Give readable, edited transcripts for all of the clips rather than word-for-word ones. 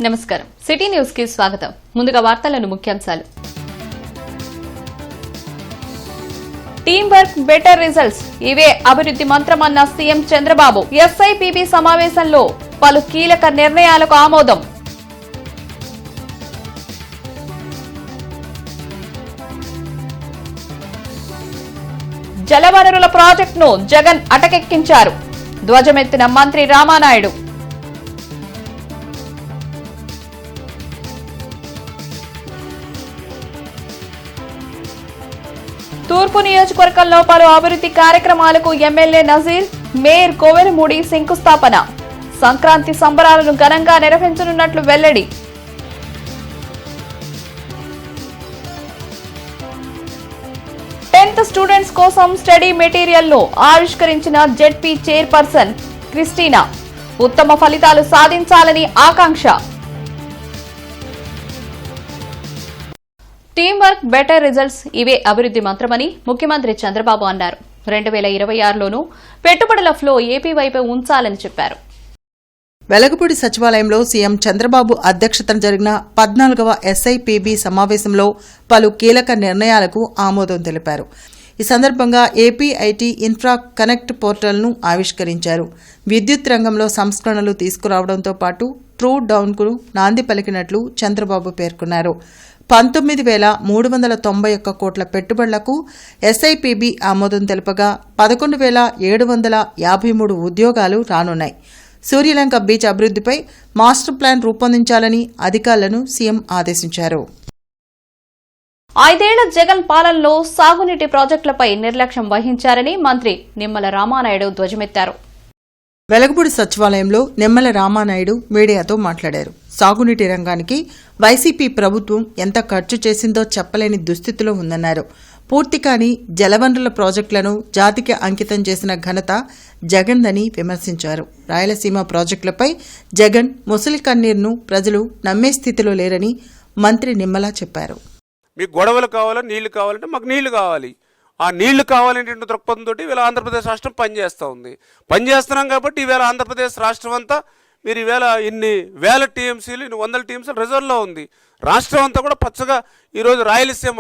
నమస్కారం. City news కి స్వాగతం. ముందుగా వార్తలను ముఖ్యాంశాలు. టీం వర్క్ బెటర్ రిజల్ట్స్, ఇవే అభివృద్ధి మంత్రమన్న సీఎం చంద్రబాబు. ఎస్ఐపిబి సమావేశంలో పలు కీలక నిర్ణయాలకు ఆమోదం. జలవనరుల ప్రాజెక్టును జగన్ అటకెక్కించారు. ధ్వజమెత్తిన మంత్రి రామానాయుడు. తూర్పు నియోజకవర్గంలో పలు అభివృద్ధి కార్యక్రమాలకు ఎమ్మెల్యే నజీర్, మేయర్ కోవెలమూడి శంకుస్థాపన. సంక్రాంతి సంబరాలను ఘనంగా నిర్వహించనున్నట్లు వెల్లడి. టెన్త్ స్టూడెంట్స్ కోసం స్టడీ మెటీరియల్ ను ఆవిష్కరించిన జెడ్పీ చైర్పర్సన్ క్రిస్టినా. ఉత్తమ ఫలితాలు సాధించాలని ఆకాంక్ష. టీం వర్క్ బెటర్ రిజల్ట్స్, ఇవే అభివృద్ధి మంత్రమని ముఖ్యమంత్రి చంద్రబాబు అన్నారు. 2026లోనూ పెట్టుబడుల ఫ్లో ఏపీ వైపే ఉంచాలని చెప్పారు. వెలగపూడి సచివాలయంలో సీఎం చంద్రబాబు అధ్యక్షతన జరిగిన 14వ ఎస్ఐపిబి సమావేశంలో పలు కీలక నిర్ణయాలకు ఆమోదం తెలిపారు. ఈ సందర్భంగా ఏపీ ఐటీ ఇన్ఫ్రా కనెక్ట్ పోర్టల్ను ఆవిష్కరించారు. విద్యుత్ రంగంలో సంస్కరణలు తీసుకురావడంతో పాటు ట్రూ డౌన్కు నాంది పలికినట్లు చంద్రబాబు పేర్కొన్నారు. 19,391 కోట్ల పెట్టుబడులకు ఎస్ఐపిబి ఆమోదం తెలుపగా 11,753 ఉద్యోగాలు రానున్నాయి. సూర్యలంక బీచ్ అభివృద్ధిపై మాస్టర్ ప్లాన్ రూపొందించాలని అధికారులను సీఎం ఆదేశించారు. 5 ఏళ్ల జగన్ పాలనలో సాగునీటి ప్రాజెక్టులపై నిర్లక్ష్యం వహించారని మంత్రి నిమ్మల రామానాయుడు ధ్వజమెత్తారు. వెలగపూడి సచివాలయంలో నిమ్మల రామానాయుడు మీడియాతో మాట్లాడారు. సాగునీటి రంగానికి వైసీపీ ప్రభుత్వం ఎంత ఖర్చు చేసిందో చెప్పలేని దుస్థితిలో ఉందన్నారు. పూర్తి కాని జలవనరుల ప్రాజెక్టులను జాతికి అంకితం చేసిన ఘనత జగన్దని విమర్శించారు. రాయలసీమ ప్రాజెక్టులపై జగన్ ముసలి కన్నీరును ప్రజలు నమ్మే స్థితిలో లేరని మంత్రి నిమ్మల చెప్పారు. మీకు గొడవలు కావాలా, నీళ్లు కావాలంటే మాకు నీళ్లు కావాలి. ఆ నీళ్లు కావాలంటే దృక్పథంతో ఈవేళ ఆంధ్రప్రదేశ్ రాష్ట్రం పనిచేస్తూ ఉంది. పనిచేస్తున్నాం కాబట్టి ఈవేళ ఆంధ్రప్రదేశ్ రాష్ట్రం అంతా మీరు ఈవేళ ఇన్ని వేల టీఎంసీలు, ఇన్ని వందల టీఎంసీలు రిజర్వ్లో ఉంది. రాష్ట్రం అంతా కూడా పచ్చగా ఈరోజు రాయలసీమ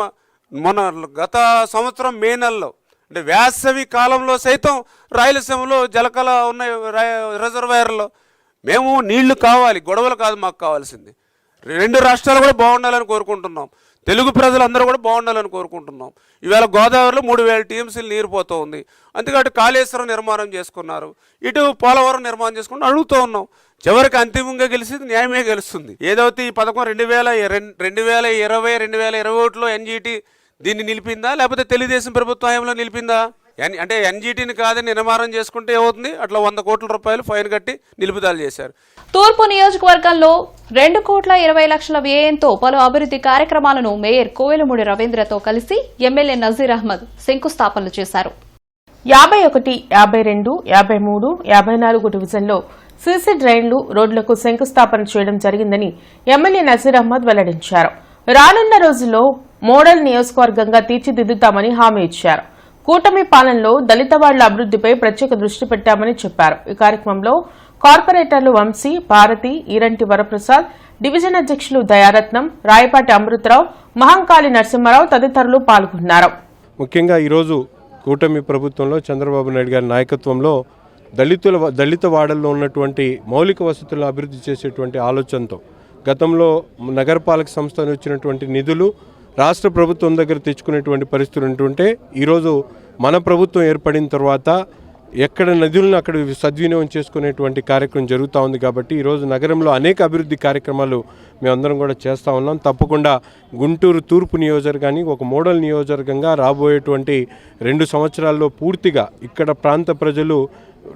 మన గత సంవత్సరం మే నెలలో అంటే వేసవి కాలంలో సైతం రాయలసీమలో జలకళ ఉన్నాయి రిజర్వాయర్లో. మేము నీళ్లు కావాలి, గొడవలు కాదు మాకు కావాల్సింది. 2 రాష్ట్రాలు కూడా బాగుండాలని కోరుకుంటున్నాం. తెలుగు ప్రజలందరూ కూడా బాగుండాలని కోరుకుంటున్నాం. ఈవేళ గోదావరిలో 3,000 టీఎంసీలు నీరు పోతూ ఉంది. అంతేకాదు కాళేశ్వరం నిర్మాణం చేసుకున్నారు, ఇటు పోలవరం నిర్మాణం చేసుకుని అడుగుతూ ఉన్నాం. చివరికి అంతిమంగా గెలిచింది న్యాయమే గెలుస్తుంది. ఏదైతే ఈ పథకం 2020-2021లో ఎన్జీటీ దీన్ని నిలిపిందా, లేకపోతే తెలుగుదేశం ప్రభుత్వం హయాంలో నిలిపిందా? అంటే ఎన్జీటీని కాదని నిర్మాణం చేసుకుంటే ఏమవుతుంది, అట్లా 100 కోట్ల రూపాయలు ఫైన్ కట్టి నిలుపుదల చేశారు. తూర్పు నియోజకవర్గంలో 2,20,00,000 వ్యయంతో పలు అభివృద్ధి కార్యక్రమాలను మేయర్ కోవెలమూడి రవీంద్రతో కలిసి ఎమ్మెల్యే నజీర్ అహ్మద్ శంకుస్థాపనలు చేశారు. 51, 52, 53, 54 డివిజన్లో సీసీ డ్రైన్లు, రోడ్లకు శంకుస్థాపన చేయడం జరిగిందని ఎమ్మెల్యే నజీర్ అహ్మద్ వెల్లడించారు. రానున్న రోజుల్లో మోడల్ నియోజకవర్గంగా తీర్చిదిద్దుతామని హామీ ఇచ్చారు. కూటమి పాలనలో దళిత వాళ్ల అభివృద్ధిపై ప్రత్యేక దృష్టి పెట్టామని చెప్పారు. ఈ కార్యక్రమంలో కార్పొరేటర్లు వంశీ, భారతి, ఈరంటి వరప్రసాద్, డివిజన్ అధ్యక్షులు దయారత్నం, రాయపాటి అమృతరావు, మహంకాళి నరసింహారావు తదితరులు పాల్గొన్నారు. ముఖ్యంగా ఈరోజు కూటమి ప్రభుత్వంలో చంద్రబాబు నాయుడు గారి నాయకత్వంలో దళిత వాడల్లో ఉన్నటువంటి మౌలిక వసతులను అభివృద్ధి చేసేటువంటి ఆలోచనతో గతంలో నగరపాలక సంస్థ వచ్చినటువంటి నిధులు రాష్ట్ర ప్రభుత్వం దగ్గర తెచ్చుకునేటువంటి పరిస్థితులు ఉంటుంటే ఈరోజు మన ప్రభుత్వం ఏర్పడిన తర్వాత ఎక్కడ నిధులను అక్కడ సద్వినియోగం చేసుకునేటువంటి కార్యక్రమం జరుగుతూ ఉంది. కాబట్టి ఈరోజు నగరంలో అనేక అభివృద్ధి కార్యక్రమాలు మేమందరం కూడా చేస్తూ ఉన్నాం. తప్పకుండా గుంటూరు తూర్పు నియోజకవర్గాన్ని ఒక మోడల్ నియోజకవర్గంగా రాబోయేటువంటి 2 సంవత్సరాల్లో పూర్తిగా ఇక్కడ ప్రాంత ప్రజలు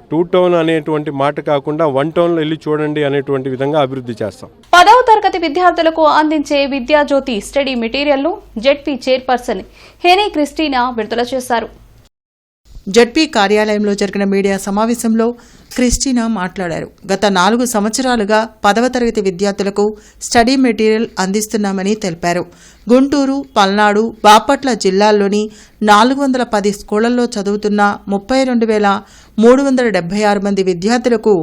2 టౌన్ అనేటువంటి మాట కాకుండా 1 టౌన్లో వెళ్ళి చూడండి అనేటువంటి విధంగా అభివృద్ధి చేస్తాం. 10వ తరగతి విద్యార్థులకు అందించే విద్యాజ్యోతి స్టడీ మెటీరియల్ ను జెడ్పీ చైర్పర్సన్ హెనీ క్రిస్టినా విడుదల చేశారు. జెడ్పీ కార్యాలయంలో జరిగిన మీడియా సమావేశంలో క్రిస్టినా మాట్లాడారు. గత 4 సంవత్సరాలుగా 10వ తరగతి విద్యార్థులకు స్టడీ మెటీరియల్ అందిస్తున్నామని తెలిపారు. గుంటూరు, పల్నాడు, బాపట్ల జిల్లాల్లోని 410 స్కూళ్లలో చదువుతున్న 32,376 మంది విద్యార్థులకు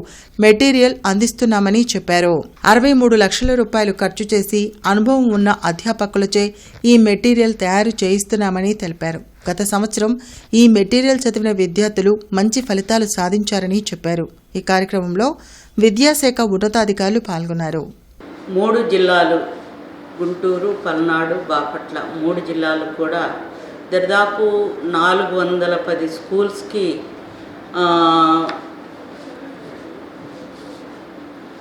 మెటీరియల్ అందిస్తున్నామని చెప్పారు. 63 లక్షల రూపాయలు ఖర్చు చేసి అనుభవం ఉన్న అధ్యాపకులచే ఈ మెటీరియల్ తయారు చేయిస్తున్నామని తెలిపారు. గత సంవత్సరం ఈ మెటీరియల్ చదివిన విద్యార్థులు మంచి ఫలితాలు సాధించారని చెప్పారు. ఈ కార్యక్రమంలో విద్యాశాఖ ఉన్నతాధికారులు పాల్గొన్నారు. 3 జిల్లాలు గుంటూరు, పల్నాడు, బాపట్ల 3 జిల్లాలు కూడా దాదాపు 410 స్కూల్స్కి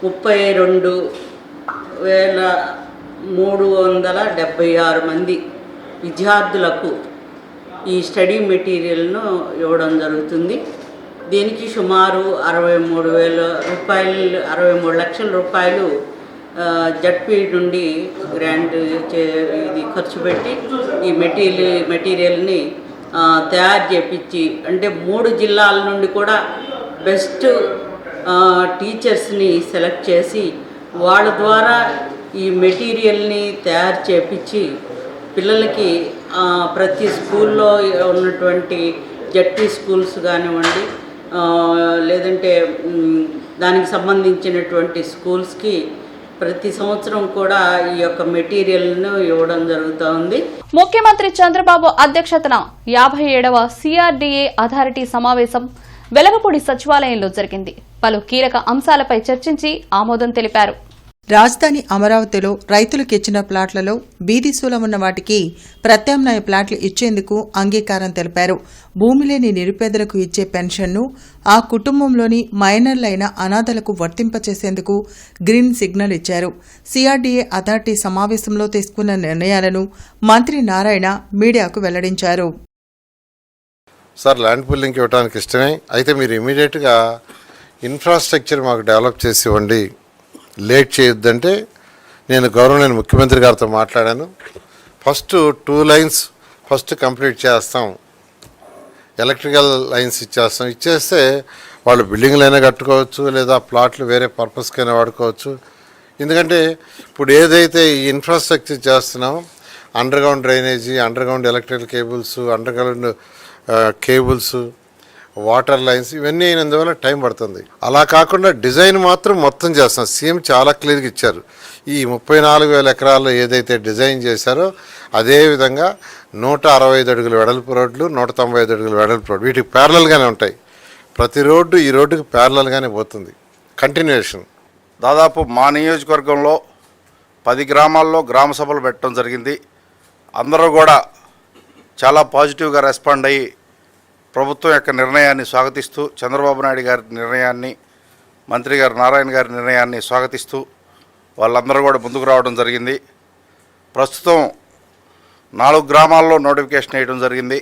32,376 మంది విద్యార్థులకు ఈ స్టడీ మెటీరియల్ను ఇవ్వడం జరుగుతుంది. దీనికి సుమారు 63 లక్షల రూపాయలు జడ్పీ నుండి గ్రాంట్ ఇది ఖర్చు పెట్టి ఈ మెటీరియల్ని తయారు చేపించి, అంటే 3 జిల్లాల నుండి కూడా బెస్ట్ టీచర్స్ని సెలెక్ట్ చేసి వాళ్ళ ద్వారా ఈ మెటీరియల్ని తయారు చేపించి పిల్లలకి ప్రతి స్కూల్లో ఉన్నటువంటి జడ్పీ స్కూల్స్ కానివ్వండి, లేదంటే దానికి సంబంధించినటువంటి స్కూల్స్కి ప్రతి సంవత్సరం కూడా ఈ యొక్క మెటీరియల్ను ఇవ్వడం జరుగుతూ ఉంది. ముఖ్యమంత్రి చంద్రబాబు అధ్యక్షతన 57వ CRDA అథారిటీ సమావేశం వెలగపూడి సచివాలయంలో జరిగింది. పలు కీలక అంశాలపై చర్చించి ఆమోదం తెలిపారు. రాజధాని అమరావతిలో రైతులకు ఇచ్చిన ప్లాట్లలో బీది సూలం ఉన్న వాటికి ప్రత్యామ్నాయ ప్లాట్లు ఇచ్చేందుకు అంగీకారం తెలిపారు. భూమి లేని నిరుపేదలకు ఇచ్చే పెన్షన్ను ఆ కుటుంబంలోని మైనర్లైన అనాథలకు వర్తింపచేసేందుకు గ్రీన్ సిగ్నల్ ఇచ్చారు. CRDA అథారిటీ సమావేశంలో తీసుకున్న నిర్ణయాలను మంత్రి నారాయణ మీడియాకు వెల్లడించారు. సార్, ల్యాండ్ పూలింగ్కి ఇవ్వడానికి ఇష్టమే, అయితే మీరు ఇమీడియట్గా ఇన్ఫ్రాస్ట్రక్చర్ మాకు డెవలప్ చేసి ఇవ్వండి, లేట్ చేయొద్దంటే నేను గౌరవనీయ ముఖ్యమంత్రి గారితో మాట్లాడాను. ఫస్ట్ 2 లైన్స్ కంప్లీట్ చేస్తాం, ఎలక్ట్రికల్ లైన్స్ ఇచ్చేస్తే వాళ్ళు బిల్డింగ్లైనా కట్టుకోవచ్చు, లేదా ప్లాట్లు వేరే పర్పస్కైనా వాడుకోవచ్చు. ఎందుకంటే ఇప్పుడు ఏదైతే ఈ ఇన్ఫ్రాస్ట్రక్చర్ చేస్తున్నామో, underground drainage, underground electrical cables, underground cables, water lines ఇవన్నీ అయినందువల్ల టైం పడుతుంది. అలా కాకుండా డిజైన్ మాత్రం మొత్తం చేస్తున్నాం. సీఎం చాలా క్లియర్గా ఇచ్చారు. ఈ 34,000 ఎకరాల్లో ఏదైతే డిజైన్ చేశారో అదేవిధంగా 165 అడుగుల వెడల్పు రోడ్లు, 195 అడుగుల వెడల్పు రోడ్లు వీటికి ప్యారలల్గానే ఉంటాయి. ప్రతి రోడ్డు ఈ రోడ్డుకి ప్యారలల్గానే పోతుంది, కంటిన్యూషన్. దాదాపు మా నియోజకవర్గంలో 10 గ్రామాల్లో గ్రామ సభలు పెట్టడం జరిగింది. అందరూ కూడా చాలా పాజిటివ్గా రెస్పాండ్ అయ్యి ప్రభుత్వం యొక్క నిర్ణయాన్ని స్వాగతిస్తూ, చంద్రబాబు నాయుడు గారి నిర్ణయాన్ని, మంత్రి గారు నారాయణ గారి నిర్ణయాన్ని స్వాగతిస్తూ వాళ్ళందరూ కూడా ముందుకు రావడం జరిగింది. ప్రస్తుతం 4 గ్రామాల్లో నోటిఫికేషన్ వేయడం జరిగింది.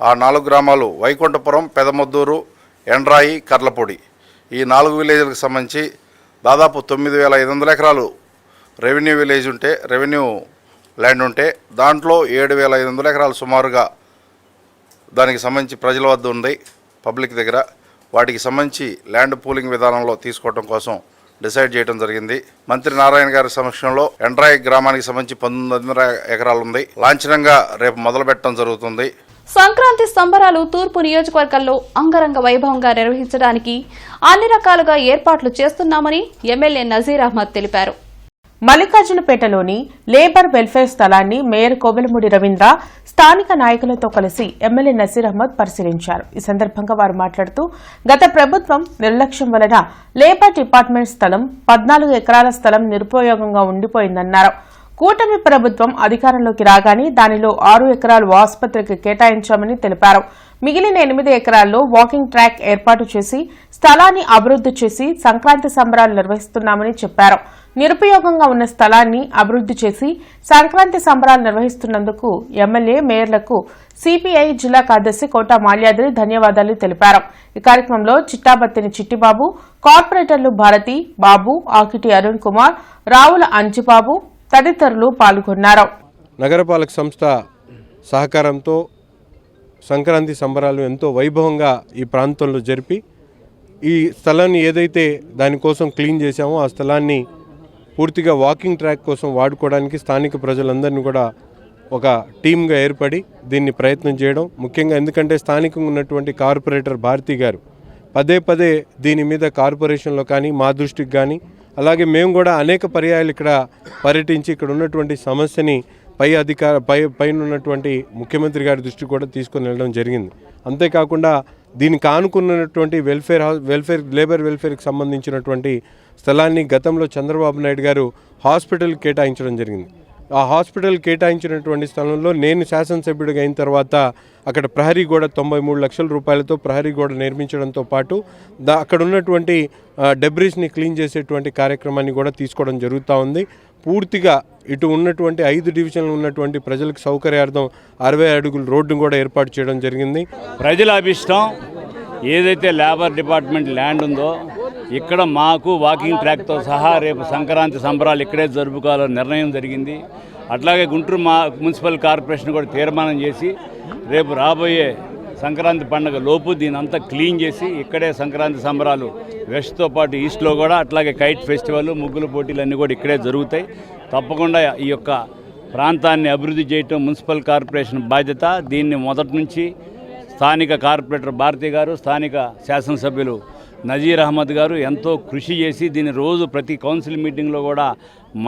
ఆ 4 గ్రామాలు వైకుంఠపురం, పెదమొద్దూరు, ఎండ్రాయి, కర్లపొడి. ఈ 4 విలేజ్లకు సంబంధించి దాదాపు 9,500 ఎకరాలు రెవెన్యూ విలేజ్ ఉంటే, రెవెన్యూ ల్యాండ్ ఉంటే దాంట్లో 7,500 ఎకరాలు సుమారుగా దానికి సంబంధించి ప్రజల వద్ద ఉంది, పబ్లిక్ దగ్గర. వాటికి సంబంధించి ల్యాండ్ పూలింగ్ విధానంలో తీసుకోవడం కోసం డిసైడ్ చేయడం జరిగింది. మంత్రి నారాయణ గారి సమక్షంలో ఎండ్రాయి గ్రామానికి సంబంధించి 1900 ఎకరాలు ఉంది. లాంఛనంగా రేపు మొదలు పెట్టడం జరుగుతుంది. సంక్రాంతి సంబరాలు తూర్పు నియోజకవర్గంలో అంగరంగ వైభవంగా నిర్వహించడానికి అన్ని రకాలుగా ఏర్పాట్లు చేస్తున్నామని ఎమ్మెల్యే నజీర్ అహ్మద్ తెలిపారు. మల్లికార్జునపేటలోని లేబర్ వెల్ఫేర్ స్థలాన్ని మేయర్ కోవెలమూడి రవీంద్ర స్థానిక నాయకులతో కలిసి ఎమ్మెల్యే నజీర్ అహ్మద్ పరిశీలించారు. ఈ సందర్భంగా వారు మాట్లాడుతూ గత ప్రభుత్వం నిర్లక్ష్యం వలన లేబర్ డిపార్ట్మెంట్ స్థలం 14 ఎకరాల స్థలం నిరుపయోగంగా ఉండిపోయిందన్నారు. కూటమి ప్రభుత్వం అధికారంలోకి రాగానే దానిలో 6 ఎకరాలు ఆసుపత్రికి కేటాయించామని తెలిపారు. మిగిలిన 8 ఎకరాల్లో వాకింగ్ ట్రాక్ ఏర్పాటు చేసి స్థలాన్ని అభివృద్ది చేసి సంక్రాంతి సంబరాలు నిర్వహిస్తున్నామని చెప్పారు. నిరుపయోగంగా ఉన్న స్థలాన్ని అభివృద్ది చేసి సంక్రాంతి సంబరాలు నిర్వహిస్తున్నందుకు ఎమ్మెల్యే, మేయర్లకు సిపిఐ జిల్లా కార్యదర్శి కోట మాల్యాద్రి ధన్యవాదాలు తెలిపారు. ఈ కార్యక్రమంలో చిట్టాబత్తిని చిట్టిబాబు, కార్పొరేటర్లు భారతి, బాబు, ఆకిటి అరుణ్ కుమార్, రావుల అంజిబాబు తదితరులు పాల్గొన్నారు. నగరపాలక సంస్థ సహకారంతో సంక్రాంతి సంబరాలు ఎంతో వైభవంగా ఈ ప్రాంతంలో జరిపి ఈ స్థలాన్ని ఏదైతే దానికోసం క్లీన్ చేశామో ఆ స్థలాన్ని పూర్తిగా వాకింగ్ ట్రాక్ కోసం వాడుకోవడానికి స్థానిక ప్రజలందరినీ కూడా ఒక టీమ్గా ఏర్పడి దీన్ని ప్రయత్నం చేయడం ముఖ్యంగా, ఎందుకంటే స్థానికంగా ఉన్నటువంటి కార్పొరేటర్ భారతి గారు పదే దీని మీద కార్పొరేషన్లో కానీ మా దృష్టికి కానీ, అలాగే మేము కూడా అనేక పర్యాయాలు ఇక్కడ పర్యటించి ఇక్కడ ఉన్నటువంటి సమస్యని పైన ఉన్నటువంటి ముఖ్యమంత్రి గారి దృష్టికి కూడా తీసుకొని వెళ్ళడం జరిగింది. అంతేకాకుండా దీనికి ఆనుకున్నటువంటి లేబర్ వెల్ఫేర్కి సంబంధించినటువంటి స్థలాన్ని గతంలో చంద్రబాబు నాయుడు గారు హాస్పిటల్ కేటాయించడం జరిగింది. ఆ హాస్పిటల్ కేటాయించినటువంటి స్థలంలో నేను శాసనసభ్యుడిగా అయిన తర్వాత అక్కడ ప్రహరీ గోడ 93 లక్షల రూపాయలతో ప్రహరీ గోడ నిర్మించడంతో పాటు అక్కడ ఉన్నటువంటి డెబ్రీస్ని క్లీన్ చేసేటువంటి కార్యక్రమాన్ని కూడా తీసుకోవడం జరుగుతూ ఉంది. పూర్తిగా ఇటు ఉన్నటువంటి 5 డివిజన్లు ఉన్నటువంటి ప్రజలకు సౌకర్యార్థం 60 అడుగుల రోడ్డును కూడా ఏర్పాటు చేయడం జరిగింది. ప్రజల అభిష్టం ఏదైతే లేబర్ డిపార్ట్మెంట్ ల్యాండ్ ఉందో ఇక్కడ మాకు వాకింగ్ ట్రాక్తో సహా రేపు సంక్రాంతి సంబరాలు ఇక్కడే జరుపుకోవాలని నిర్ణయం జరిగింది. అట్లాగే గుంటూరు మున్సిపల్ కార్పొరేషన్ కూడా తీర్మానం చేసి రేపు రాబోయే సంక్రాంతి పండుగ లోపు దీని అంతా క్లీన్ చేసి ఇక్కడే సంక్రాంతి సంబరాలు వెస్ట్తో పాటు ఈస్ట్లో కూడా అట్లాగే కైట్ ఫెస్టివల్, ముగ్గుల పోటీలు అన్నీ కూడా ఇక్కడే జరుగుతాయి. తప్పకుండా ఈ యొక్క ప్రాంతాన్ని అభివృద్ధి చేయటం మున్సిపల్ కార్పొరేషన్ బాధ్యత. దీన్ని మొదటి నుంచి స్థానిక కార్పొరేటర్ భారతి గారు, స్థానిక శాసనసభ్యులు నజీర్ అహ్మద్ గారు ఎంతో కృషి చేసి దీన్ని రోజు ప్రతి కౌన్సిల్ మీటింగ్లో కూడా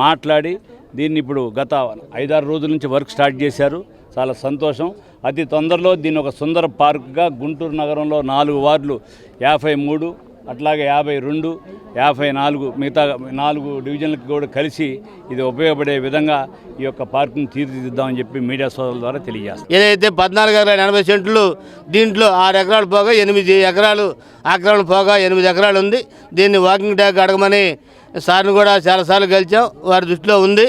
మాట్లాడి దీన్ని ఇప్పుడు గత 5-6 రోజుల నుంచి వర్క్ స్టార్ట్ చేశారు. చాలా సంతోషం. అతి తొందరలో దీన్ని ఒక సుందర పార్క్గా గుంటూరు నగరంలో 4 వార్డులు 53, అట్లాగే 52, 54 మిగతా 4 డివిజన్లకు కూడా కలిసి ఇది ఉపయోగపడే విధంగా ఈ యొక్క పార్కును తీర్చిదిద్దామని చెప్పి మీడియా సోదరుల ద్వారా తెలియజేస్తాం. ఏదైతే 14,80 సెంట్లు దీంట్లో 6 ఎకరాలు పోగా 8 ఎకరాలు ఆక్రమణ పోగా 8 ఎకరాలు ఉంది. దీన్ని వాకింగ్ ట్రాక్ అడగమని సార్ని కూడా చాలాసార్లు కలిసాం. వారి దృష్టిలో ఉంది.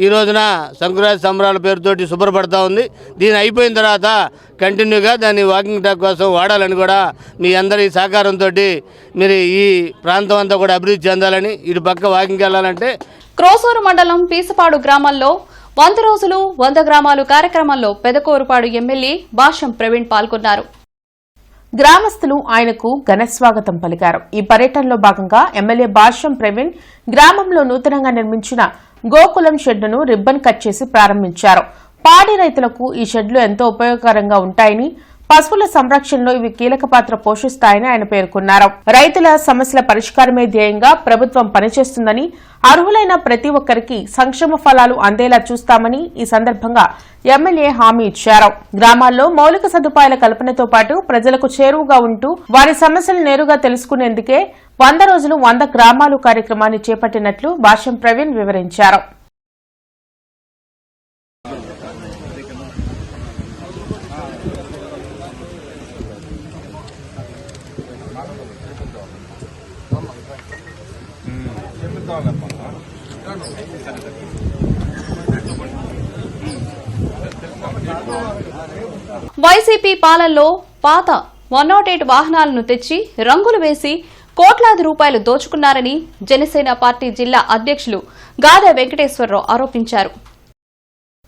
ఈ రోజున సంక్రాంతి సంబరాల పేరుతోటి శుభ్రపడతా ఉంది. దీని అయిపోయిన తర్వాత కంటిన్యూగా దాన్ని వాకింగ్ ట్రాక్ కోసం వాడాలని కూడా మీ అందరి సహకారంతో మీరు ఈ ప్రాంతం అంతా కూడా అభివృద్ధి చెందాలని, ఇటు పక్క వాకింగ్కి వెళ్ళాలంటే క్రోసూరు మండలం పీసపాడు గ్రామంలో 100 రోజులు 100 గ్రామాలు కార్యక్రమంలో పెదకూరుపాడు ఎమ్మెల్యే భాష్యం ప్రవీణ్ పాల్గొన్నారు. గ్రామస్తులు ఆయనకు ఘనస్వాగతం పలికారు. ఈ పర్యటనలో భాగంగా ఎమ్మెల్యే భాష్యం ప్రవీణ్ గ్రామంలో నూతనంగా నిర్మించిన గోకులం షెడ్డును రిబ్బన్ కట్ చేసి ప్రారంభించారు. పాడి రైతులకు ఈ షెడ్లు ఎంతో ఉపయోగకరంగా ఉంటాయని, పశువుల సంరక్షణలో ఇవి కీలక పాత్ర పోషిస్తాయని ఆయన పేర్కొన్నారు. రైతుల సమస్యల పరిష్కారమే ధ్యేయంగా ప్రభుత్వం పనిచేస్తుందని, అర్హులైన ప్రతి ఒక్కరికి సంక్షేమ ఫలాలు అందేలా చూస్తామని ఈ సందర్భంగా ఎమ్మెల్యే హామీ ఇచ్చారు. గ్రామాల్లో మౌలిక సదుపాయాల కల్పనతో పాటు ప్రజలకు చేరువుగా ఉంటూ వారి సమస్యలు నేరుగా తెలుసుకునేందుకే 100 రోజులు 100 గ్రామాలు కార్యక్రమాన్ని చేపట్టినట్లు భాష్యం ప్రవీణ్ వివరించారు. వైసీపీ పాలనలో పాత 108 వాహనాలను తెచ్చి రంగులు వేసి కోట్లాది రూపాయలు దోచుకున్నారని జనసేన పార్టీ జిల్లా అధ్యక్షులు గాదా వెంకటేశ్వరరావు ఆరోపించారు.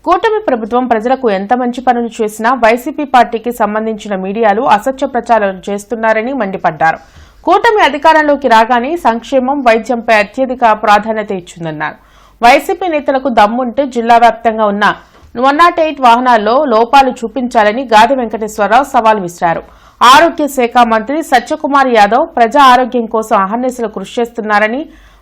కూటమి ప్రభుత్వం ప్రజలకు ఎంత మంచి పనులు చేసినా వైసీపీ పార్టీకి సంబంధించిన మీడియాలు అసత్య ప్రచారాలు చేస్తున్నారని మండిపడ్డారు. కూటమి అధికారంలోకి రాగానే సంక్షేమం, వైద్యంపై అత్యధిక ప్రాధాన్యత ఇచ్చిందన్నారు. వైసీపీ నేతలకు దమ్ముంటే జిల్లా వ్యాప్తంగా ఉన్న 108 వాహనాల్లో లోపాలు చూపించాలని గాది వెంకటేశ్వరరావు సవాల్ విసిరారు. ఆరోగ్య శాఖ మంత్రి సత్యకుమార్ యాదవ్ ప్రజా ఆరోగ్యం కోసం అహర్నిశలు కృషి చేస్తున్నారని,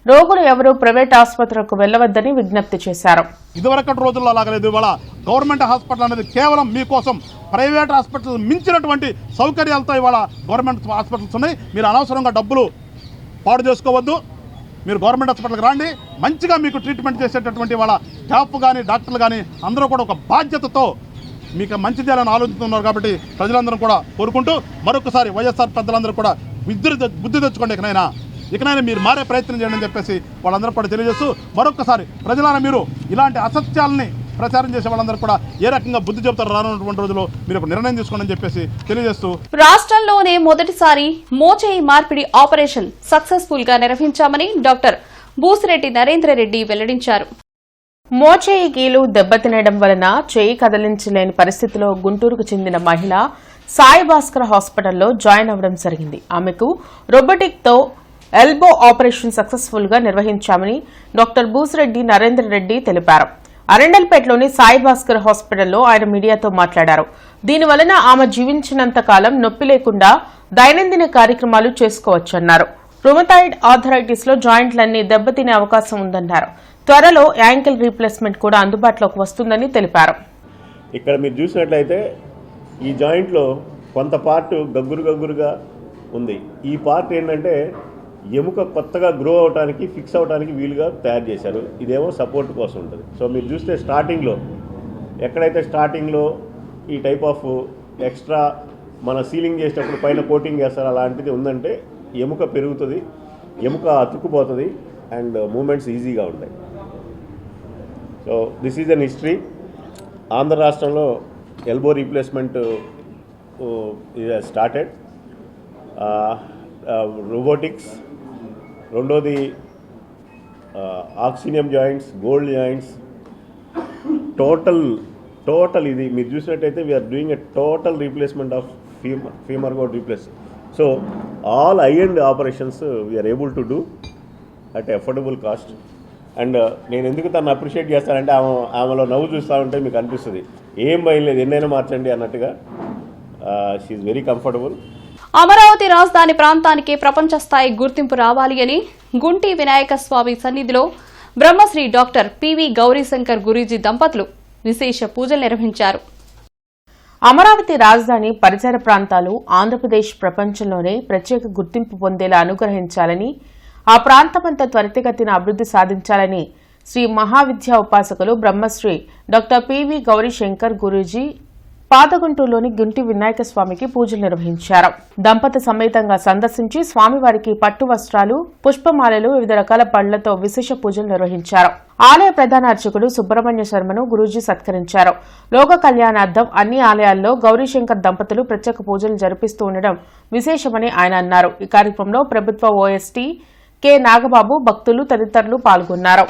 రోగులు ఎవరూ ప్రైవేట్ ఆసుపత్రులకు వెళ్లవద్దని విజ్ఞప్తి చేశారు. ఇదివరకటి రోజుల్లో అలాగలేదు. ఇవాళ గవర్నమెంట్ హాస్పిటల్ అనేది కేవలం మీకోసం, ప్రైవేట్ హాస్పిటల్ మించినటువంటి సౌకర్యాలతో ఇవాళ గవర్నమెంట్ హాస్పిటల్స్ ఉన్నాయి. మీరు అనవసరంగా డబ్బులు పాడు చేసుకోవద్దు. మీరు గవర్నమెంట్ హాస్పిటల్కి రండి. మంచిగా మీకు ట్రీట్మెంట్ చేసేటటువంటి వాళ్ళ స్టాఫ్ కానీ డాక్టర్లు కానీ అందరూ కూడా ఒక బాధ్యతతో మీకు మంచి చేయాలని ఆలోచిస్తున్నారు. కాబట్టి ప్రజలందరూ కూడా కోరుకుంటూ మరొకసారి వైఎస్ఆర్ పెద్దలందరూ కూడా బుద్ధి తెచ్చుకోండి. ఇకనైనా మీరు మారే ప్రయత్నం చేయండి అని చెప్పేసి వాళ్ళందరూ కూడా తెలియజేస్తూ, మరొకసారి ప్రజలను మీరు ఇలాంటి అసత్యాలని ప్రచారం చేసే వాళ్ళందరూ కూడా ఏ రకంగా బుద్ధి చెబుతారు రానున్నటువంటి రోజుల్లో మీరు ఒక నిర్ణయం తీసుకోండి అని చెప్పేసి తెలియజేస్తూ, రాష్ట్రంలోనే మొదటిసారి మోచేయి మార్పిడి ఆపరేషన్ సక్సెస్ఫుల్ గా నిర్వహించామని డాక్టర్ బూసిరెడ్డి నరేంద్రరెడ్డి వెల్లడించారు. మోచేయి కీలు దెబ్బతినడం వలన చేయి కదిలించలేని పరిస్థితిలో గుంటూరుకు చెందిన మహిళ సాయి భాస్కర్ హాస్పిటల్లో జాయిన్ అవ్వడం జరిగింది. ఆమెకు రోబోటిక్తో ఎల్బో ఆపరేషన్ సక్సెస్ఫుల్ గా నిర్వహించామని డాక్టర్ బూసిరెడ్డి నరేంద్ర రెడ్డి తెలిపారు. అరండల్పేటలోని సాయి భాస్కర్ హాస్పిటల్లో ఆయన మీడియాతో మాట్లాడారు. దీనివలన ఆమె జీవించినంత కాలం నొప్పి లేకుండా దైనందిన కార్యక్రమాలు చేసుకోవచ్చన్నారు. రుమటాయిడ్ ఆర్థరైటిస్ లో జాయింట్లన్నీ దెబ్బతినే అవకాశం ఉందన్నారు. త్వరలో యాంకిల్ రీప్లేస్మెంట్ కూడా అందుబాటులోకి వస్తుందని తెలిపారు. ఇక్కడ మీరు చూసినట్లయితే ఈ జాయింట్లో కొంత పార్ట్ గగ్గురుగా ఉంది. ఈ పార్ట్ ఏంటంటే ఎముక కొత్తగా గ్రో అవడానికి ఫిక్స్ అవడానికి వీలుగా తయారు చేశారు. ఇదేమో సపోర్ట్ కోసం ఉంటుంది. సో మీరు చూస్తే స్టార్టింగ్లో ఎక్కడైతే స్టార్టింగ్లో ఈ టైప్ ఆఫ్ ఎక్స్ట్రా మన సీలింగ్ చేసేటప్పుడు పైన కోటింగ్ చేస్తారు అలాంటిది ఉందంటే ఎముక పెరుగుతుంది, ఎముక అతుక్కుపోతుంది అండ్ మూమెంట్స్ ఈజీగా ఉంటాయి. So this is an history. Andhra రాష్ట్రంలో ఎల్బో రీప్లేస్మెంట్ స్టార్టెడ్. రోబోటిక్స్, రెండోది oxinium joints, gold joints, total ఇది మీరు చూసినట్టయితే we are doing a total replacement of femur god replace. So all I and operations we are able to do at affordable cost. And నేను ఎందుకు తను appreciate చేస్తానంటే ఆమెలో నవ్వు చూస్తూ ఉంటే మీకు అనిపిస్తుంది ఏం భయం లేదు, ఎన్నైనా మార్చండి అన్నట్టుగా. She very comfortable. అమరావతి రాజధాని ప్రాంతానికి ప్రపంచ స్థాయి గుర్తింపు రావాలి అని గుంటి వినాయక స్వామి సన్నిధిలో బ్రహ్మశ్రీ డాక్టర్ పివి గౌరీశంకర్ గురూజీ దంపతులు విశేష పూజలు నిర్వహించారు. అమరావతి రాజధాని పరిసర ప్రాంతాలు ఆంధ్రప్రదేశ్ ప్రపంచంలోనే ప్రత్యేక గుర్తింపు పొందేలా అనుగ్రహించాలని, ఆ ప్రాంతమంతా త్వరితగతిన అభివృద్ది సాధించాలని శ్రీ మహావిద్యా ఉపాసకులు బ్రహ్మశ్రీ డాక్టర్ పివి గౌరీశంకర్ గురూజీ పాదగుంటూరులోని గుంటి వినాయక స్వామికి పూజలు నిర్వహించారు. దంపతి సమేతంగా సందర్శించి స్వామివారికి పట్టు వస్త్రాలు, పుష్పమాలలు, వివిధ రకాల పండ్లతో విశేష పూజలు నిర్వహించారు. ఆలయ ప్రధాన అర్చకుడు సుబ్రహ్మణ్య శర్మను గురూజీ సత్కరించారు. లోక కళ్యాణార్థం అన్ని ఆలయాల్లో గౌరీశంకర్ దంపతులు ప్రత్యేక పూజలు జరిపిస్తూ ఉండడం విశేషమని ఆయన అన్నారు. ఈ కార్యక్రమంలో ప్రభుత్వ ఓఎస్టీ కె నాగబాబు, భక్తులు తదితరులు పాల్గొన్నారు.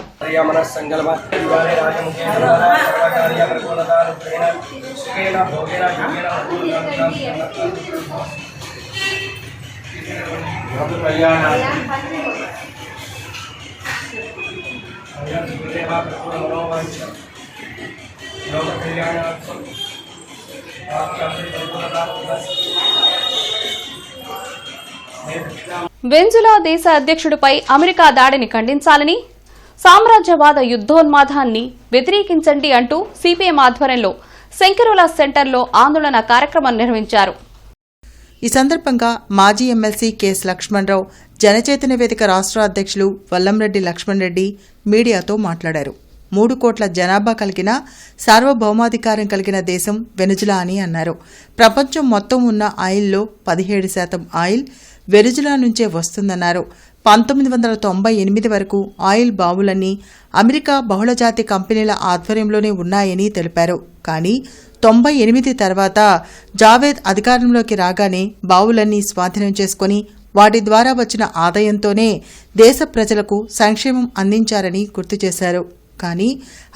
వెంజులా దేశ అధ్యక్షుడిపై అమెరికా దాడిని ఖండించాలని, సామ్రాజ్యవాద యుద్దోన్మాదాన్ని వ్యతిరేకించండి అంటూ సిపిఎం ఆధ్వర్యంలో శంకరుల సెంటర్లో ఆందోళన కార్యక్రమం నిర్వహించారు. ఈ సందర్భంగా మాజీ ఎమ్మెల్సీ కెఎస్ లక్ష్మణరావు, జనచైతన్య వేదిక రాష్ట్ర అధ్యక్షులు వల్లంరెడ్డి లక్ష్మణ్ రెడ్డి మీడియాతో మాట్లాడారు. 3 కోట్ల జనాభా కలిగిన సార్వభౌమాధికారం కలిగిన దేశం వెనుజులా అని అన్నారు. ప్రపంచం మొత్తం ఉన్న ఆయిల్లో 17% ఆయిల్ వెనుజులా నుంచే వస్తుందన్నారు. 1998 వరకు ఆయిల్ బావులన్నీ అమెరికా బహుళజాతి కంపెనీల ఆధ్వర్యంలోనే ఉన్నాయని తెలిపారు. కానీ 98 తర్వాత జావేద్ అధికారంలోకి రాగానే బావులన్నీ స్వాధీనం చేసుకుని వాటి ద్వారా వచ్చిన ఆదాయంతోనే దేశ ప్రజలకు సంక్షేమం అందించారని గుర్తు చేశారు. కానీ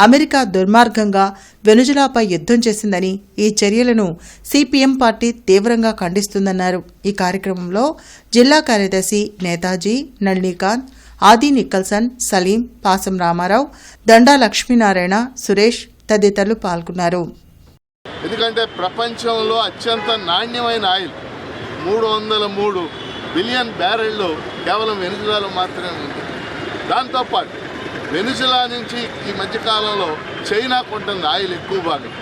అమెరికా దుర్మార్గంగా వెనుజులాపై యుద్ధం చేసిందని, ఈ చర్యలను సిపిఎం పార్టీ తీవ్రంగా ఖండిస్తుందన్నారు. ఈ కార్యక్రమంలో జిల్లా కార్యదర్శి నేతాజీ, నళినీకాంత్, ఆది నిక్కల్సన్, సలీం, పాసం రామారావు, దండా లక్ష్మీనారాయణ, సురేష్ తదితరులు పాల్గొన్నారు. ఎందుకంటే ప్రపంచంలో అత్యంత నాణ్యమైన ఆయిల్ 303 బిలియన్ బ్యారెళ్ళు కేవలం వెనుజులాలో మాత్రమే ఉంది. దాంతోపాటు వెనుజులా నుంచి ఈ మధ్యకాలంలో చైనా కొంటుంది ఆయిల్ ఎక్కువ భాగం.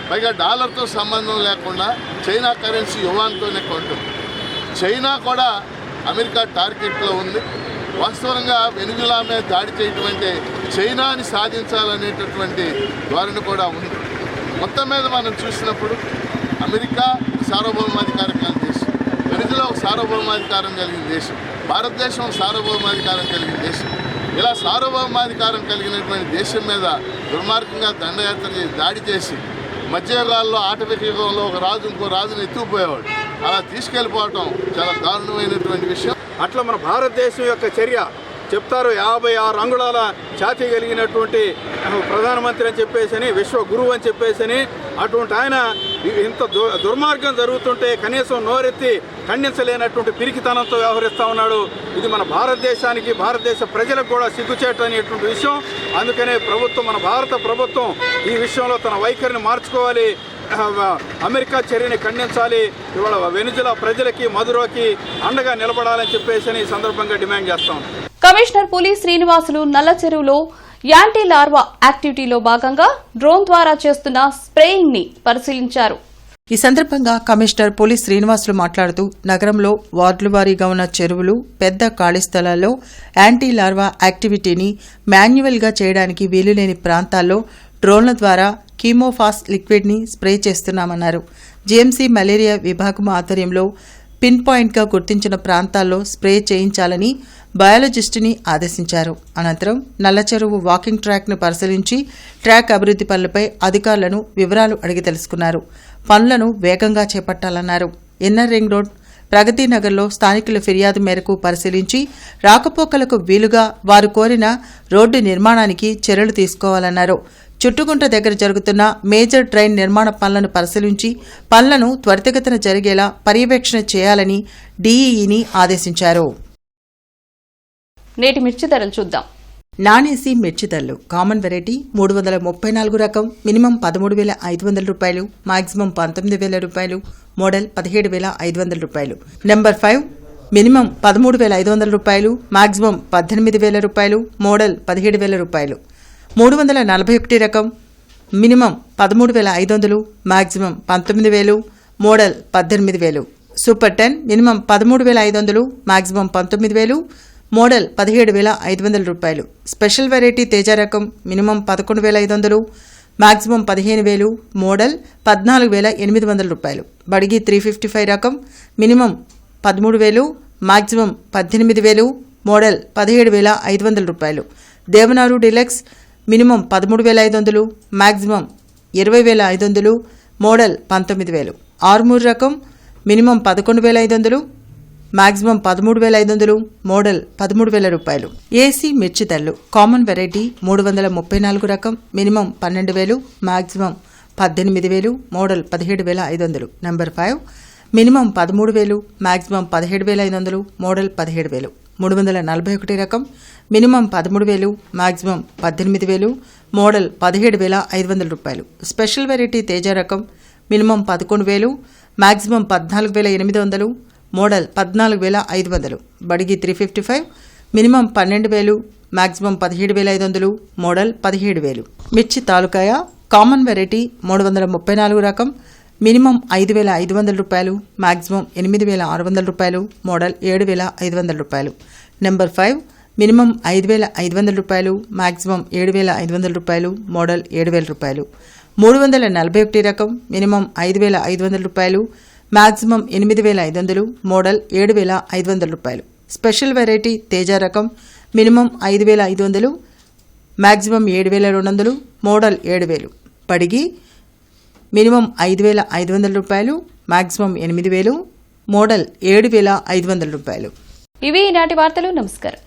పైగా డాలర్తో సంబంధం లేకుండా చైనా కరెన్సీ యువాన్తోనే కొంటుంది. చైనా కూడా అమెరికా టార్గెట్లో ఉంది. వాస్తవంగా వెనుజులా మీద దాడి చేయటం అంటే చైనాని సాధించాలనేటటువంటి ధోరణి కూడా ఉంది. మొత్తం మీద మనం చూసినప్పుడు అమెరికా సార్వభౌమాధికారం కలిగిన దేశం, వెనుజులా ఒక సార్వభౌమాధికారం కలిగిన దేశం, భారతదేశం సార్వభౌమాధికారం కలిగిన దేశం. ఇలా సార్వభౌమాధికారం కలిగినటువంటి దేశం మీద దుర్మార్గంగా దండయాత్ర చేసి దాడి చేసి మధ్యయుగాల్లో ఆటవిక యుగంలో ఒక రాజు ఇంకో రాజును ఎత్తుకుపోయేవాడు. అలా తీసుకెళ్ళిపోవటం చాలా దారుణమైనటువంటి విషయం. అట్లా మన భారతదేశం యొక్క చర్య చెప్తారు. 56 అంగుళాల ఛాతీ కలిగినటువంటి ప్రధానమంత్రి అని చెప్పేసి, విశ్వ గురువు అని చెప్పేసి, అటువంటి ఆయన ఇంత దుర్మార్గం జరుగుతుంటే కనీసం నోరెత్తి ఖండించలేనటువంటి పిరికితనంతో వ్యవహరిస్తూ ఉన్నాడు. ఇది మన భారతదేశానికి, భారతదేశ ప్రజలకు కూడా సిగ్గుచేటు అనేటువంటి విషయం. అందుకనే ప్రభుత్వం, మన భారత ప్రభుత్వం ఈ విషయంలో తన వైఖరిని మార్చుకోవాలి. అమెరికా చర్యని ఖండించాలి. ఇవాళ వెనిజులా ప్రజలకి, మదురోకి అండగా నిలబడాలని చెప్పేసి ఈ సందర్భంగా డిమాండ్ చేస్తాం. కమిషనర్ పులి శ్రీనివాసులు నల్ల చెరువులో యాంటీ లార్వా యాక్టివిటీలో భాగంగా డ్రోన్ ద్వారా చేస్తున్న స్ప్రేయింగ్ ని పరిశీలించారు. ఈ సందర్భంగా కమిషనర్ పులి శ్రీనివాసులు మాట్లాడుతూ నగరంలో వార్డుల వారీగా ఉన్న చెరువులు, పెద్ద ఖాళీ స్థలాల్లో యాంటీ లార్వా యాక్టివిటీని మాన్యువల్ గా చేయడానికి వీలులేని ప్రాంతాల్లో డ్రోన్ల ద్వారా కీమోఫాస్ లిక్విడ్ ని స్ప్రే చేస్తున్నామన్నారు. జీఎంసీ మలేరియా విభాగం ఆధ్వర్యంలో పిన్ పాయింట్ గా గుర్తించిన ప్రాంతాల్లో స్ప్రే చేయించాలని బయాలజిస్టుని ఆదేశించారు. అనంతరం నల్లచెరువు వాకింగ్ ట్రాక్ ను పరిశీలించి ట్రాక్ అభివృద్ది పనులపై అధికారులను వివరాలు అడిగి తెలుసుకున్నారు. పనులను వేగంగా చేపట్టాలన్నారు. ఇన్నర్ రింగ్ రోడ్, ప్రగతి నగర్లో స్థానికుల ఫిర్యాదు మేరకు పరిశీలించి రాకపోకలకు వీలుగా వారు కోరిన రోడ్డు నిర్మాణానికి చర్యలు తీసుకోవాలన్నారు. చుట్టుగుంట దగ్గర జరుగుతున్న మేజర్ ట్రైన్ నిర్మాణ పనులను పరిశీలించి పనులను త్వరితగతిన జరిగేలా పర్యవేక్షణ చేయాలని డీఈఈని ఆదేశించారు. నేటి మిర్చి ధరలు చూద్దాం. నానేసి మిర్చి ధరలు కామన్ వెరైటీ 334 రకం మినిమం 13,500 రూపాయలు, మాక్సిమం 19,000 రూపాయలు, మోడల్ 17,500 రూపాయలు. నెంబర్ 5 మినిమం 13,500 రూపాయలు, మాక్సిమం 18,000 రూపాయలు, మోడల్ 17,000 రూపాయలు. 341 రకం minimum 13,500, maximum 19,000, model 18,000. Super 10 minimum 13,500, maximum 19,000, model 17,500 రూపాయలు. స్పెషల్ వెరైటీ తేజ రకం మినిమం 11,500, మాక్సిమం 15,000, మోడల్ 14,800 రూపాయలు. బడిగి 355 రకం మినిమం 13,000, మాక్సిమం 18,000, మోడల్ 17,500 రూపాయలు. దేవనారు deluxe minimum 13,500, maximum 20,500, model 19,000. Armoor రకం మినిమం 11,500, మాక్సిమం 13,500, మోడల్ 13,000 రూపాయలు. ఏసీ మిర్చి ధరలు కామన్ వెరైటీ 334 రకం minimum 12,000, maximum 18,000, model 17,500. Number 5 minimum 13,000, maximum 17,500, model 17,000. 341 రకం మినిమం 13,000, మాక్సిమం 18,000, మోడల్ 17,500 రూపాయలు. స్పెషల్ వెరైటీ తేజ రకం minimum 11,000, maximum 14,800, model 14,500. బడిగి 355 minimum 12,000, maximum 17,500, model 17,000. మిర్చి తాలూకాయ కామన్ వెరైటీ 334 రకం మినిమం 5,500 రూపాయలు, మాక్సిమం 8,600 రూపాయలు, మోడల్ 7,500 రూపాయలు. నెంబర్ 5 మినిమం 5,500 రూపాయలు, మాక్సిమం 7,500 రూపాయలు, మోడల్ 7,000 రూపాయలు. 341 రకం మినిమం 5,500 రూపాయలు, మాక్సిమం 8,500, మోడల్ 7,500 రూపాయలు. స్పెషల్ వెరైటీ తేజ రకం మినిమం 5,500, మాక్సిమం 7,200, మోడల్ 7,000. పడిగి మినిమం 5,500 రూపాయలు, మాక్సిమం 8,000, మోడల్ 7,500 రూపాయలు. ఇవి ఈనాటి వార్తలు. నమస్కారం.